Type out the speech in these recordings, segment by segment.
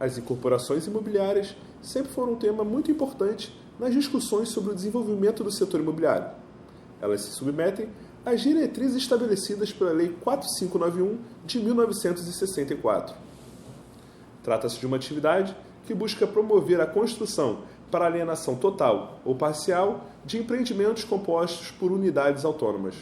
As incorporações imobiliárias sempre foram um tema muito importante nas discussões sobre o desenvolvimento do setor imobiliário. Elas se submetem às diretrizes estabelecidas pela Lei 4591 de 1964. Trata-se de uma atividade que busca promover a construção para alienação total ou parcial de empreendimentos compostos por unidades autônomas.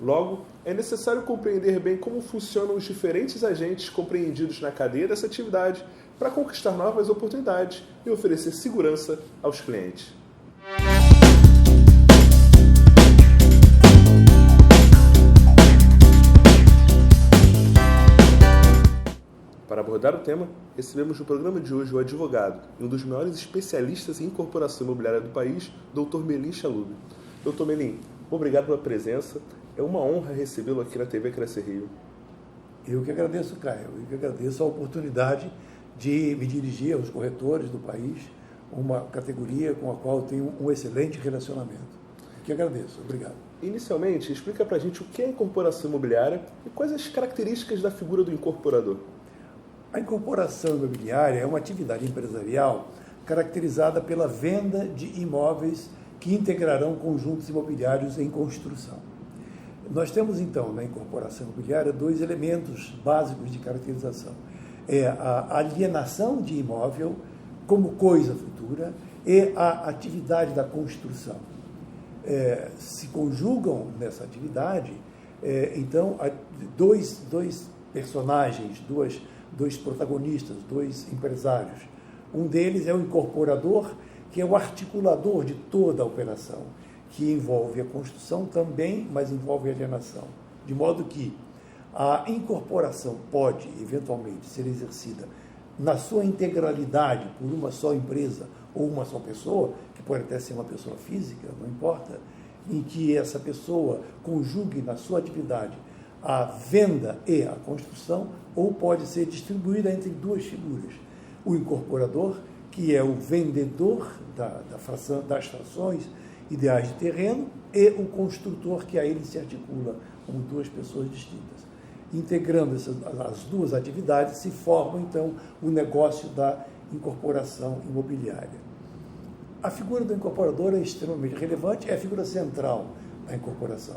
Logo, é necessário compreender bem como funcionam os diferentes agentes compreendidos na cadeia dessa atividade para conquistar novas oportunidades e oferecer segurança aos clientes. Para abordar o tema, recebemos no programa de hoje o advogado e um dos maiores especialistas em incorporação imobiliária do país, Dr. Melim Chalub. Dr. Melim, obrigado pela presença. É uma honra recebê-lo aqui na TV Crescer Rio. Eu que agradeço, Caio. Eu que agradeço a oportunidade de me dirigir aos corretores do país, uma categoria com a qual eu tenho um excelente relacionamento. Eu que agradeço. Obrigado. Inicialmente, explica para a gente o que é incorporação imobiliária e quais as características da figura do incorporador. A incorporação imobiliária é uma atividade empresarial caracterizada pela venda de imóveis que integrarão conjuntos imobiliários em construção. Nós temos, então, na incorporação imobiliária, dois elementos básicos de caracterização. É a alienação de imóvel como coisa futura e a atividade da construção. Se conjugam nessa atividade, então, dois personagens, dois protagonistas, dois empresários. Um deles é o incorporador, que é o articulador de toda a operação, que envolve a construção também, mas envolve a alienação. De modo que a incorporação pode, eventualmente, ser exercida na sua integralidade por uma só empresa ou uma só pessoa, que pode até ser uma pessoa física, não importa, em que essa pessoa conjugue na sua atividade a venda e a construção, ou pode ser distribuída entre duas figuras. O incorporador, que é o vendedor das frações ideais de terreno, e o construtor, que a ele se articula como duas pessoas distintas. Integrando as duas atividades, se forma, então, o negócio da incorporação imobiliária. A figura do incorporador é extremamente relevante, é a figura central da incorporação.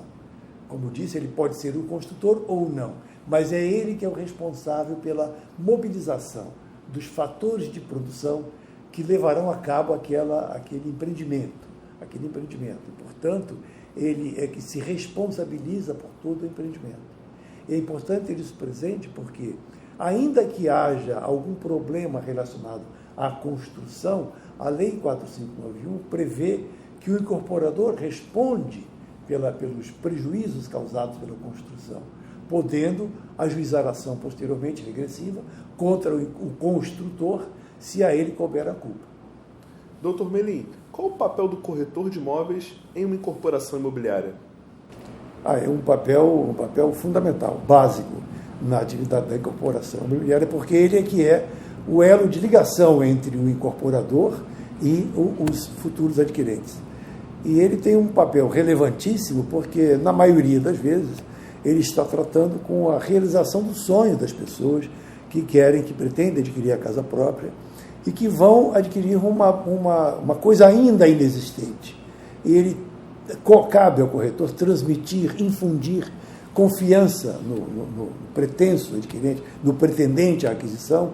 Como disse, ele pode ser o construtor ou não, mas é ele que é o responsável pela mobilização dos fatores de produção que levarão a cabo aquele empreendimento. E, portanto, ele é que se responsabiliza por todo o empreendimento. E é importante ter isso presente porque, ainda que haja algum problema relacionado à construção, a Lei 4591 prevê que o incorporador responde pelos prejuízos causados pela construção, podendo ajuizar ação posteriormente regressiva contra o construtor, se a ele couber a culpa. Dr. Melim, qual o papel do corretor de imóveis em uma incorporação imobiliária? É um papel fundamental, básico, na atividade da incorporação imobiliária, porque ele é que é o elo de ligação entre o incorporador e os futuros adquirentes. E ele tem um papel relevantíssimo porque, na maioria das vezes, ele está tratando com a realização do sonho das pessoas que pretendem adquirir a casa própria e que vão adquirir uma coisa ainda inexistente. E ele cabe ao corretor transmitir, infundir confiança no pretenso adquirente, no pretendente à aquisição,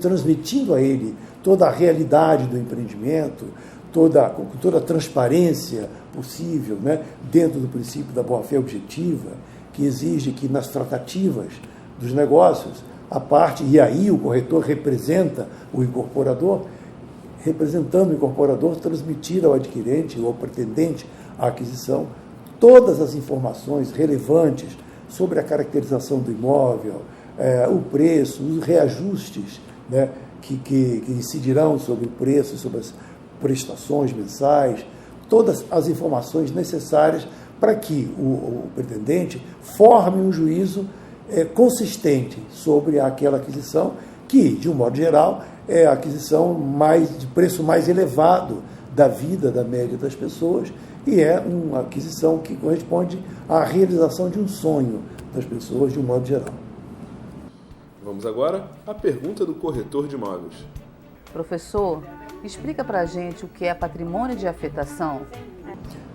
transmitindo a ele toda a realidade do empreendimento, com toda a transparência possível, né, dentro do princípio da boa-fé objetiva, que exige que nas tratativas dos negócios, e aí o corretor representa o incorporador, representando o incorporador, transmitir ao adquirente ou ao pretendente à aquisição todas as informações relevantes sobre a caracterização do imóvel, o preço, os reajustes, né, que incidirão sobre o preço, sobre as prestações mensais, todas as informações necessárias para que o pretendente forme um juízo consistente sobre aquela aquisição, que, de um modo geral, é a aquisição de preço mais elevado da vida, da média das pessoas, e é uma aquisição que corresponde à realização de um sonho das pessoas, de um modo geral. Vamos agora à pergunta do corretor de imóveis. Professor, explica para a gente o que é patrimônio de afetação.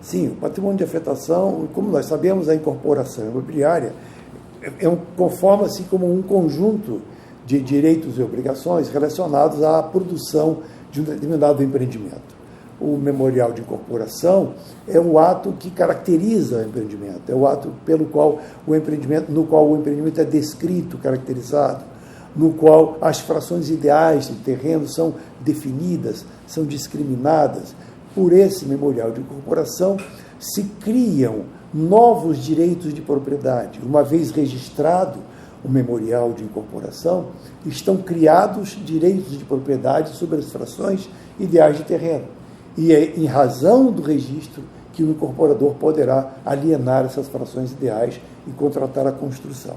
Sim, o patrimônio de afetação, como nós sabemos, a incorporação imobiliária conforma-se como um conjunto de direitos e obrigações relacionados à produção de um determinado empreendimento. O memorial de incorporação é o ato que caracteriza o empreendimento, é o ato no qual o empreendimento é descrito, caracterizado, no qual as frações ideais do terreno são definidas, são discriminadas. Por esse memorial de incorporação se criam novos direitos de propriedade. Uma vez registrado o memorial de incorporação, estão criados direitos de propriedade sobre as frações ideais de terreno. E é em razão do registro que o incorporador poderá alienar essas frações ideais e contratar a construção.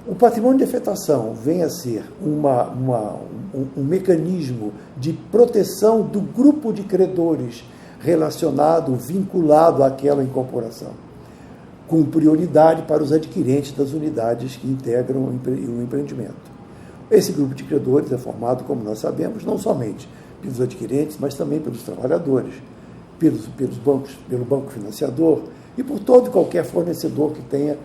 O patrimônio de afetação vem a ser um mecanismo de proteção do grupo de credores relacionado, vinculado àquela incorporação, com prioridade para os adquirentes das unidades que integram o empreendimento. Esse grupo de credores é formado, como nós sabemos, não somente pelos adquirentes, mas também pelos trabalhadores, pelos bancos, pelo banco financiador e por todo e qualquer fornecedor que tenha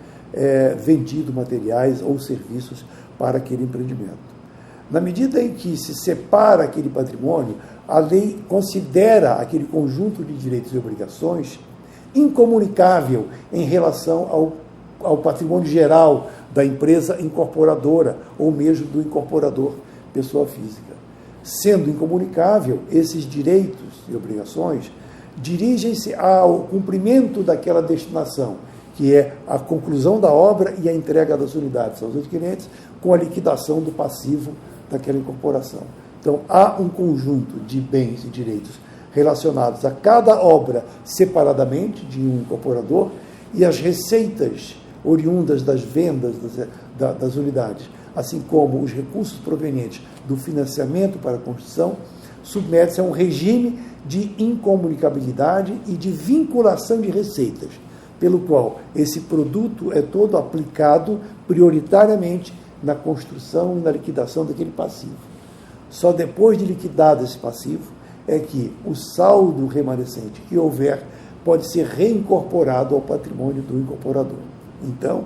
vendido materiais ou serviços para aquele empreendimento. Na medida em que se separa aquele patrimônio, a lei considera aquele conjunto de direitos e obrigações incomunicável em relação ao patrimônio geral da empresa incorporadora ou mesmo do incorporador pessoa física. Sendo incomunicável, esses direitos e obrigações dirigem-se ao cumprimento daquela destinação, que é a conclusão da obra e a entrega das unidades aos adquirentes, com a liquidação do passivo daquela incorporação. Então, há um conjunto de bens e direitos relacionados a cada obra separadamente de um incorporador e as receitas oriundas das vendas das unidades, assim como os recursos provenientes do financiamento para a construção, submete-se a um regime de incomunicabilidade e de vinculação de receitas, pelo qual esse produto é todo aplicado prioritariamente na construção e na liquidação daquele passivo. Só depois de liquidado esse passivo é que o saldo remanescente que houver pode ser reincorporado ao patrimônio do incorporador. Então,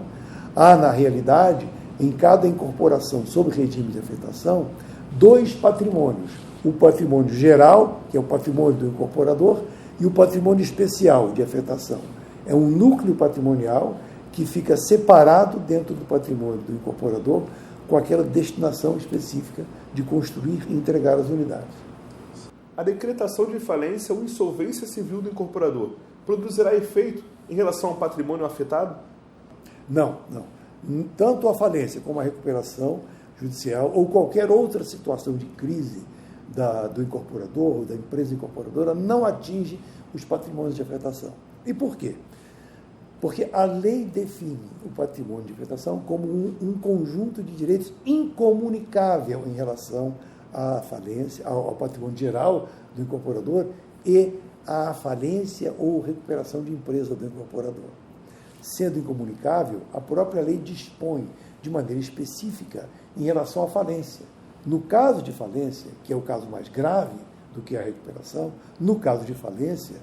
há na realidade, em cada incorporação sob regime de afetação, dois patrimônios. O patrimônio geral, que é o patrimônio do incorporador, e o patrimônio especial de afetação. É um núcleo patrimonial que fica separado dentro do patrimônio do incorporador com aquela destinação específica de construir e entregar as unidades. A decretação de falência ou insolvência civil do incorporador produzirá efeito em relação ao patrimônio afetado? Não. Tanto a falência como a recuperação judicial ou qualquer outra situação de crise do incorporador ou da empresa incorporadora não atinge os patrimônios de afetação. E por quê? Porque a lei define o patrimônio de afetação como um conjunto de direitos incomunicável em relação à falência, ao patrimônio geral do incorporador e à falência ou recuperação de empresa do incorporador. Sendo incomunicável, a própria lei dispõe de maneira específica em relação à falência. No caso de falência, que é o caso mais grave do que a recuperação, no caso de falência,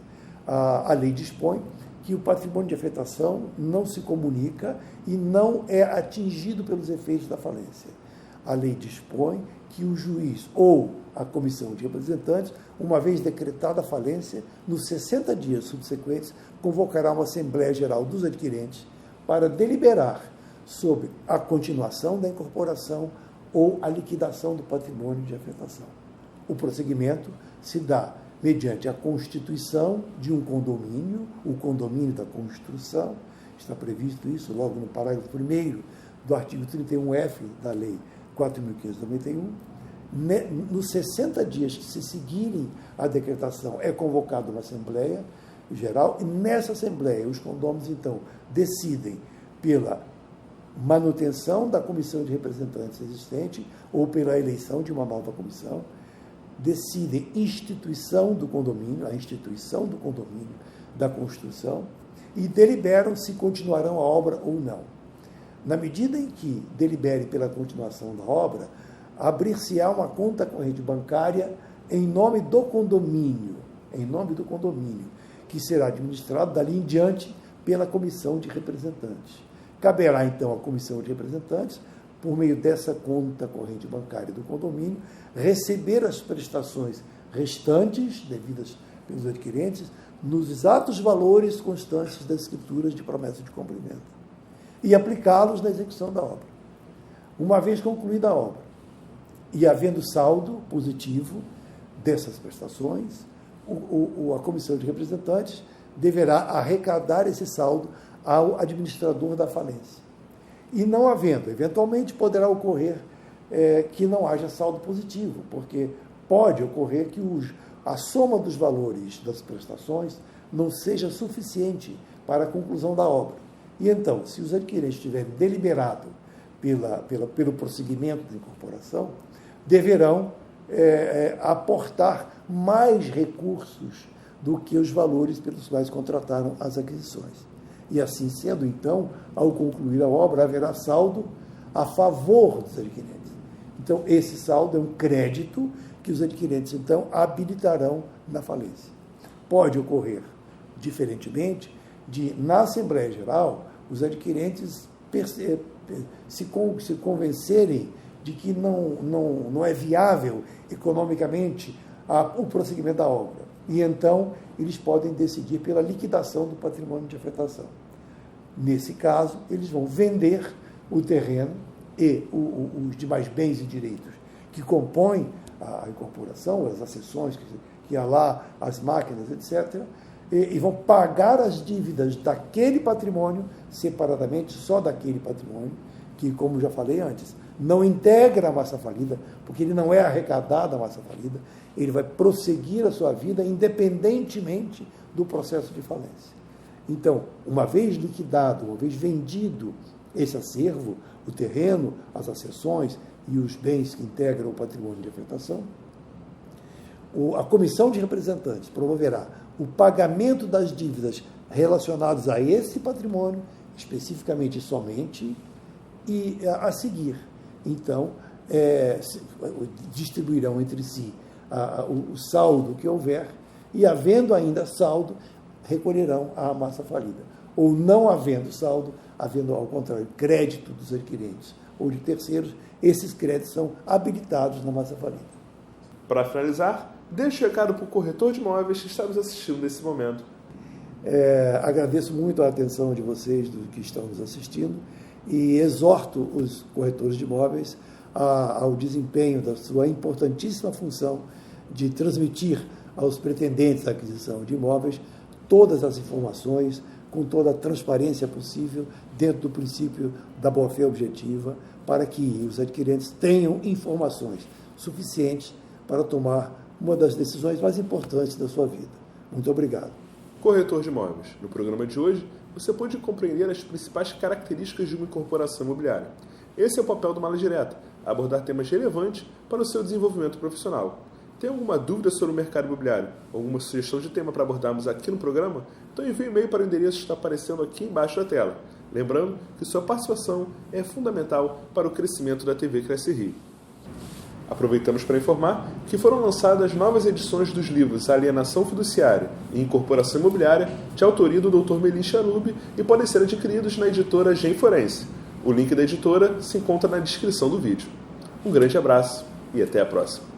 a lei dispõe que o patrimônio de afetação não se comunica e não é atingido pelos efeitos da falência. A lei dispõe que o juiz ou a comissão de representantes, uma vez decretada a falência, nos 60 dias subsequentes, convocará uma Assembleia Geral dos Adquirentes para deliberar sobre a continuação da incorporação ou a liquidação do patrimônio de afetação. O procedimento se dá mediante a constituição de um condomínio, o condomínio da construção, está previsto isso logo no parágrafo 1º do artigo 31F da Lei 4.591. Nos 60 dias que se seguirem a decretação, é convocada uma Assembleia Geral, e nessa Assembleia os condôminos, então, decidem pela manutenção da comissão de representantes existente ou pela eleição de uma nova comissão, decidem a instituição do condomínio da construção e deliberam se continuarão a obra ou não. Na medida em que delibere pela continuação da obra, abrir-se-á uma conta corrente bancária em nome do condomínio, que será administrado dali em diante pela comissão de representantes. Caberá, então, à comissão de representantes, por meio dessa conta corrente bancária do condomínio, receber as prestações restantes, devidas pelos adquirentes, nos exatos valores constantes das escrituras de promessa de cumprimento, e aplicá-los na execução da obra. Uma vez concluída a obra, e havendo saldo positivo dessas prestações, a comissão de representantes deverá arrecadar esse saldo ao administrador da falência. E não havendo, eventualmente poderá ocorrer que não haja saldo positivo, porque pode ocorrer que a soma dos valores das prestações não seja suficiente para a conclusão da obra. E então, se os adquirentes tiverem deliberado pelo prosseguimento da incorporação, deverão aportar mais recursos do que os valores pelos quais contrataram as aquisições. E assim sendo, então, ao concluir a obra, haverá saldo a favor dos adquirentes. Então, esse saldo é um crédito que os adquirentes, então, habilitarão na falência. Pode ocorrer, diferentemente, na Assembleia Geral, os adquirentes se convencerem de que não é viável economicamente o prosseguimento da obra. E então eles podem decidir pela liquidação do patrimônio de afetação. Nesse caso, eles vão vender o terreno e os demais bens e direitos que compõem a incorporação, as acessões que há lá, as máquinas, etc., e vão pagar as dívidas daquele patrimônio separadamente, só daquele patrimônio, que, como já falei antes, não integra a massa falida, porque ele não é arrecadado a massa falida, ele vai prosseguir a sua vida independentemente do processo de falência. Então, uma vez liquidado, uma vez vendido esse acervo, o terreno, as acessões e os bens que integram o patrimônio de afetação, a comissão de representantes promoverá o pagamento das dívidas relacionadas a esse patrimônio, especificamente somente, e a seguir, então, distribuirão entre si o saldo que houver, e havendo ainda saldo, recolherão a massa falida. Ou não havendo saldo, havendo, ao contrário, crédito dos adquirentes ou de terceiros, esses créditos são habilitados na massa falida. Para finalizar, deixe o recado para o corretor de imóveis que está nos assistindo nesse momento. Agradeço muito a atenção de vocês, do que estão nos assistindo, e exorto os corretores de imóveis ao desempenho da sua importantíssima função de transmitir aos pretendentes à aquisição de imóveis todas as informações, com toda a transparência possível, dentro do princípio da boa-fé objetiva, para que os adquirentes tenham informações suficientes para tomar uma das decisões mais importantes da sua vida. Muito obrigado. Corretor de imóveis. No programa de hoje, você pode compreender as principais características de uma incorporação imobiliária. Esse é o papel do Mala Direta, abordar temas relevantes para o seu desenvolvimento profissional. Tem alguma dúvida sobre o mercado imobiliário? Alguma sugestão de tema para abordarmos aqui no programa? Então envie um e-mail para o endereço que está aparecendo aqui embaixo da tela. Lembrando que sua participação é fundamental para o crescimento da TV Cresce Rio. Aproveitamos para informar que foram lançadas novas edições dos livros Alienação Fiduciária e Incorporação Imobiliária, de autoria do Dr. Melim Charub, e podem ser adquiridos na editora Gen Forense. O link da editora se encontra na descrição do vídeo. Um grande abraço e até a próxima.